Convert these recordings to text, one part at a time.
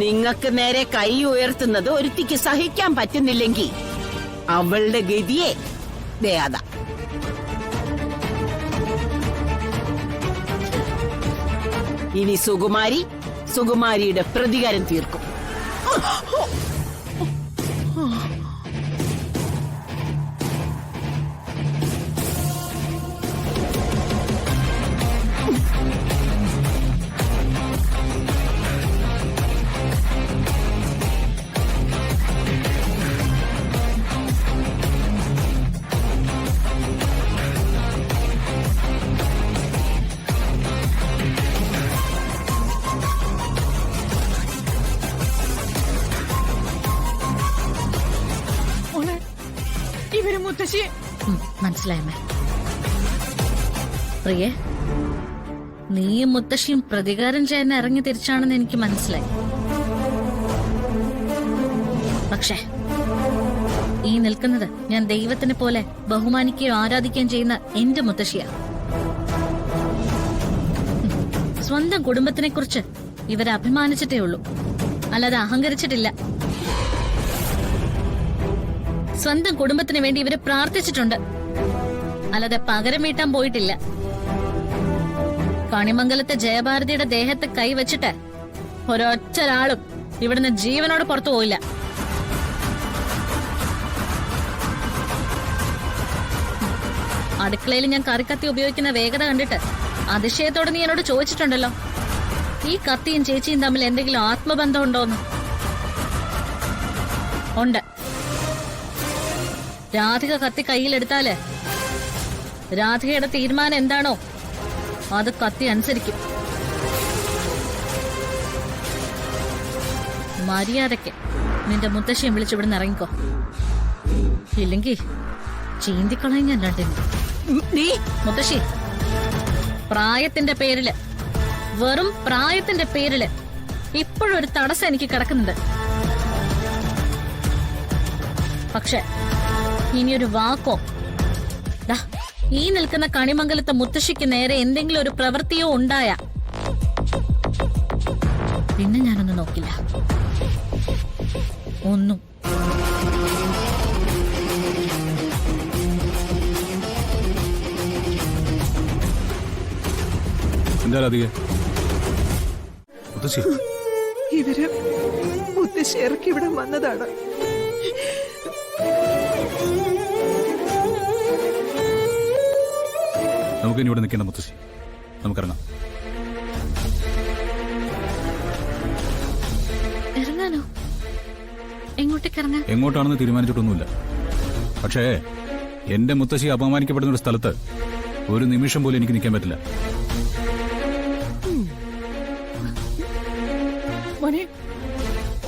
നിങ്ങൾക്ക് നേരെ കൈ ഉയർത്തുന്നത് ഒരുത്തിക്ക് സഹിക്കാൻ പറ്റുന്നില്ലെങ്കിൽ അവളുടെ ഗതിയെ ദയാത. ഇനി സുകുമാരിയുടെ പ്രതികാരം തീർക്കും. മനസ്സിലായമ്മേ. പ്രിയേ, നീയും മുത്തശ്ശിയും പ്രതികാരം ചെയ്യാൻ ഇറങ്ങി തിരിച്ചാണെന്ന് എനിക്ക് മനസ്സിലായി. പക്ഷേ ഈ നിൽക്കുന്നത് ഞാൻ ദൈവത്തിനെ പോലെ ബഹുമാനിക്കുകയും ആരാധിക്കുകയും ചെയ്യുന്ന എന്റെ മുത്തശ്ശിയാണ്. സ്വന്തം കുടുംബത്തിനെ കുറിച്ച് ഇവരെ അഭിമാനിച്ചിട്ടേ ഉള്ളൂ, അല്ലാതെ അഹങ്കരിച്ചിട്ടില്ല. സ്വന്തം കുടുംബത്തിന് വേണ്ടി ഇവര് പ്രാർത്ഥിച്ചിട്ടുണ്ട്, അല്ലാതെ പകരം വീട്ടാൻ പോയിട്ടില്ല. കണിമംഗലത്തെ ജയഭാരതിയുടെ ദേഹത്ത് കൈവച്ചിട്ട് ഒരൊറ്റൊരാളും ഇവിടുന്ന് ജീവനോട് പുറത്തു പോയില്ല. അടുക്കളയിൽ ഞാൻ കറിക്കത്തി ഉപയോഗിക്കുന്ന വേഗത കണ്ടിട്ട് അതിശയത്തോടെ നീ എന്നോട് ചോദിച്ചിട്ടുണ്ടല്ലോ, ഈ കത്തിയും ചേച്ചിയും തമ്മിൽ എന്തെങ്കിലും ആത്മബന്ധം ഉണ്ടോന്ന്. ഉണ്ട്. രാധിക കത്തി കയ്യിലെടുത്താല് രാധികയുടെ തീരുമാനം എന്താണോ അത് കത്തി അനുസരിക്കും. മര്യാദയ്ക്ക് നിന്റെ മുത്തശ്ശിയെ വിളിച്ചിവിടുന്ന് ഇറങ്ങിക്കോ, ഇല്ലെങ്കിൽ ചീന്തിക്കളയും ഞാൻ രണ്ടിന്. മുത്തശ്ശി, പ്രായത്തിന്റെ പേരില്, വെറും പ്രായത്തിന്റെ പേരില് ഇപ്പോഴൊരു തടസ്സം എനിക്ക് കിടക്കുന്നുണ്ട്. പക്ഷെ ഇനിയൊരു വാക്കോ ഈ നിൽക്കുന്ന കണിമംഗലത്തെ മുത്തശ്ശിക്ക് നേരെ എന്തെങ്കിലും ഒരു പ്രവൃത്തിയോ ഉണ്ടായ പിന്നെ ഞാനൊന്നും നോക്കില്ല. ഒന്നും. ഇവര് മുത്തശ്ശി ഇറക്കി ഇവിടെ വന്നതാണ്. നമുക്ക് ഇനി ഇവിടെ നിൽക്കേണ്ട മുത്തശ്ശി, നമുക്കിറങ്ങാം. ഇറങ്ങാനോ? എങ്ങോട്ടേക്കിറങ്ങാൻ? എങ്ങോട്ടാണെന്ന് തീരുമാനിച്ചിട്ടൊന്നുമില്ല. പക്ഷേ എന്റെ മുത്തശ്ശി അപമാനിക്കപ്പെടുന്ന ഒരു സ്ഥലത്ത് ഒരു നിമിഷം പോലും എനിക്ക് നിൽക്കാൻ പറ്റില്ല. മോനെ,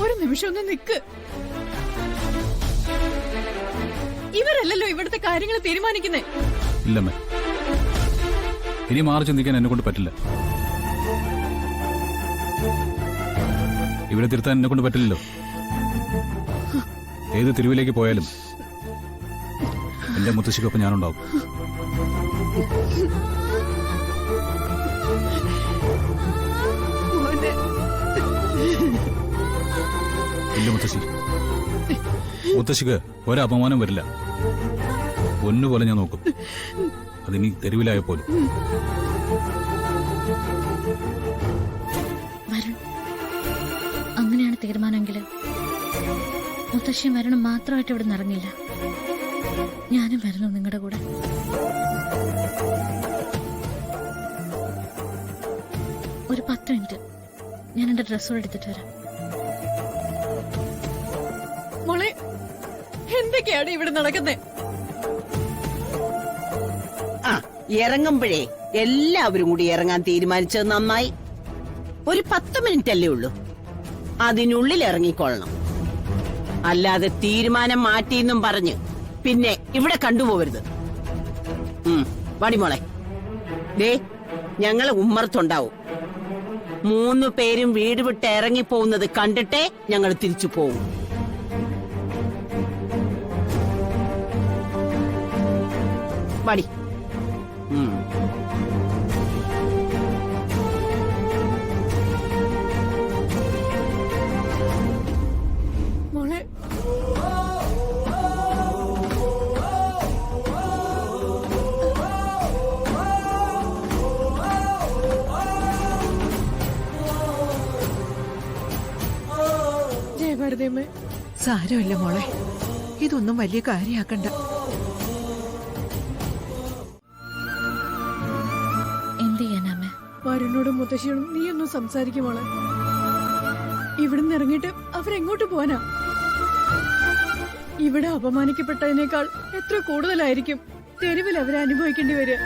ഒരു നിമിഷം ഒന്ന് നിക്ക്. ഇവരല്ലല്ലോ ഇവിടുത്തെ കാര്യങ്ങൾ തീരുമാനിക്കുന്നേ. ഇല്ലമ്മേ, ഇനി മാറി ചിന്തിക്കാൻ എന്നെ കൊണ്ട് പറ്റില്ല. ഇവിടെ തിരുത്താൻ എന്നെ കൊണ്ട് പറ്റില്ലല്ലോ. ഏത് തെരുവിലേക്ക് പോയാലും എന്റെ മുത്തശ്ശിക്കൊപ്പം ഞാനുണ്ടാവും. ഇല്ല മുത്തശ്ശി, മുത്തശ്ശിക്ക് ഒരപമാനം വരില്ല. ഒന്നുപോലെ ഞാൻ നോക്കും, അതിനി തെരുവിലായ പോലും. അങ്ങനെയാണ് തീരുമാനമെങ്കിൽ മുത്തശ്ശി മരണം മാത്രമായിട്ട് ഇവിടെ ഇറങ്ങില്ല, ഞാനും വരുന്നു നിങ്ങളുടെ കൂടെ. ഒരു 10 മിനിറ്റ് ഞാൻ എന്റെ ഡ്രസ്സോട് എടുത്തിട്ട് വരാം. മോളെ, എന്തൊക്കെയാണ് ഇവിടെ നടക്കുന്നത്? ഇറങ്ങുമ്പോഴേ എല്ലാവരും കൂടി ഇറങ്ങാൻ തീരുമാനിച്ചത് നന്നായി. ഒരു 10 മിനിറ്റ് അല്ലേ ഉള്ളൂ, അതിനുള്ളിൽ ഇറങ്ങിക്കൊള്ളണം. അല്ലാതെ തീരുമാനം മാറ്റിയെന്നും പറഞ്ഞ് പിന്നെ ഇവിടെ കണ്ടുപോകരുത്. വടിമോളെ, ദേ ഞങ്ങള് ഉമ്മറത്തുണ്ടാവും. 3 പേരും വീട് വിട്ട് ഇറങ്ങിപ്പോകുന്നത് കണ്ടിട്ടേ ഞങ്ങൾ തിരിച്ചു പോവും. വടി. സാരമില്ല മോളെ, ഇതൊന്നും വലിയ കാര്യാക്കണ്ട. എന്ത് ചെയ്യാനമ്മേ? വരുണോടും മുത്തശ്ശിയോടും നീ ഒന്നും സംസാരിക്കും മോളെ. ഇവിടുന്ന് ഇറങ്ങിയിട്ട് അവരെങ്ങോട്ട് പോവാനാ? ഇവിടെ അപമാനിക്കപ്പെട്ടതിനേക്കാൾ എത്ര കൂടുതലായിരിക്കും തെരുവിൽ അവരെ അനുഭവിക്കേണ്ടി വരിക.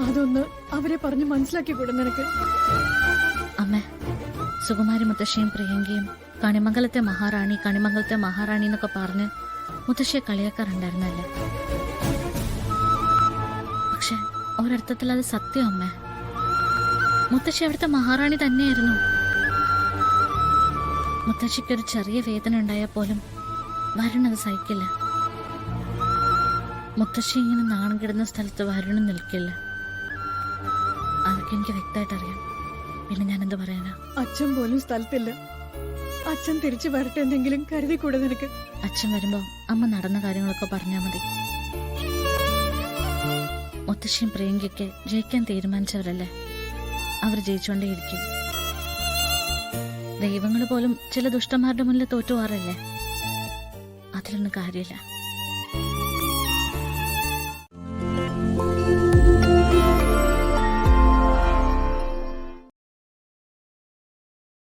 അതൊന്ന് അവരെ പറഞ്ഞ് മനസ്സിലാക്കി കൂടെ നിനക്ക്. അമ്മേ, സുകുമാരി മുത്തശ്ശിയും പ്രിയങ്കയും കണിമംഗലത്തെ മഹാറാണി എന്നൊക്കെ പറഞ്ഞ് മുത്തശ്ശിയെ കളിയാക്കാറുണ്ടായിരുന്നല്ലേ? പക്ഷെ ഒരർത്ഥത്തിൽ അത് സത്യം അമ്മേ. മുത്തശ്ശി അവിടുത്തെ മഹാറാണി തന്നെയായിരുന്നു. മുത്തശ്ശിക്കൊരു ചെറിയ വേദന ഉണ്ടായാൽ പോലും വരുണത് സഹിക്കില്ല. മുത്തശ്ശി ഇങ്ങനെ നാണം കിടുന്ന സ്ഥലത്ത് വരുണ നിൽക്കില്ല. അതൊക്കെ എനിക്ക് വ്യക്തമായിട്ട് അറിയാം. പിന്നെ ഞാൻ എന്ത് പറയാനാ? അച്ഛൻ പോലും സ്ഥലത്തില്ല. അച്ഛൻ തിരിച്ചു വരട്ടെ എന്തെങ്കിലും കരുതി കൂടെ നിനക്ക്. അച്ഛൻ വരുമ്പോ അമ്മ നടന്ന കാര്യങ്ങളൊക്കെ പറഞ്ഞാൽ മതി. മുത്തശ്ശിയും പ്രിയങ്കയ്ക്ക് ജയിക്കാൻ തീരുമാനിച്ചവരല്ലേ, അവർ ജയിച്ചുകൊണ്ടേയിരിക്കും. ദൈവങ്ങൾ പോലും ചില ദുഷ്ടന്മാരുടെ മുന്നിൽ തോറ്റുപോകാറല്ലേ? അതിലൊന്നും കാര്യമില്ല.